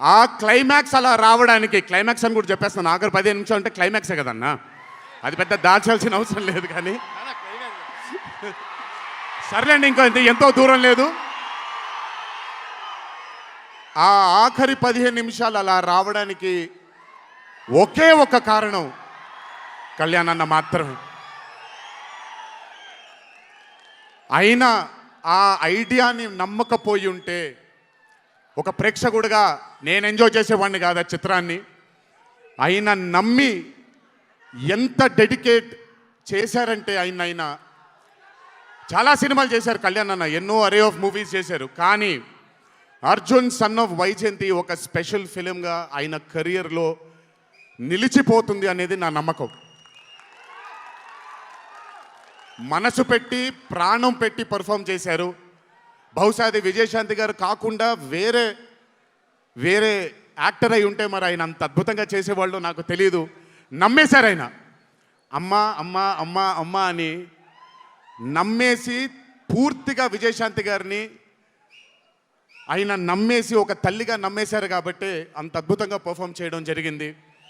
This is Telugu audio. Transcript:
ఆ క్లైమాక్స్ అలా రావడానికి, క్లైమాక్స్ అని కూడా చెప్పేస్తాను, ఆఖరి 15 నిమిషాలు అంటే క్లైమాక్సే కదన్నా, అది పెద్ద దాచాల్సిన అవసరం లేదు. కానీ సర్లేండి, ఇంకో ఎంతో దూరం లేదు. ఆ ఆఖరి 15 నిమిషాలు అలా రావడానికి ఒకే ఒక కారణం కళ్యాణ్ అన్న మాత్రమే. అయినా ఆ ఐడియాని నమ్మకపోయి ఉంటే ఒక ప్రేక్షకుడిగా నేను ఎంజాయ్ చేసేవాడిని కాదు ఆ చిత్రాన్ని. అయినా నమ్మి ఎంత డెడికేట్ చేశారంటే ఆయన చాలా సినిమాలు చేశారు కళ్యాణ్ అన్న, ఎన్నో అరే ఆఫ్ మూవీస్ చేశారు. కానీ అర్జున్ సన్ ఆఫ్ వైజయంతి ఒక స్పెషల్ ఫిలింగా ఆయన కెరియర్లో నిలిచిపోతుంది అనేది నా నమ్మకం. మనసు పెట్టి ప్రాణం పెట్టి పర్ఫామ్ చేశారు. బహుశా అది విజయశాంతి గారు కాకుండా వేరే యాక్టర్ అయి ఉంటే మరి ఆయన అంత అద్భుతంగా చేసేవాళ్ళు నాకు తెలియదు. నమ్మేశారు ఆయన, అమ్మా అమ్మా అమ్మా అమ్మా అని నమ్మేసి పూర్తిగా విజయశాంతి గారిని ఆయన నమ్మేసి ఒక తల్లిగా నమ్మేశారు కాబట్టి అంత అద్భుతంగా పర్ఫామ్ చేయడం జరిగింది.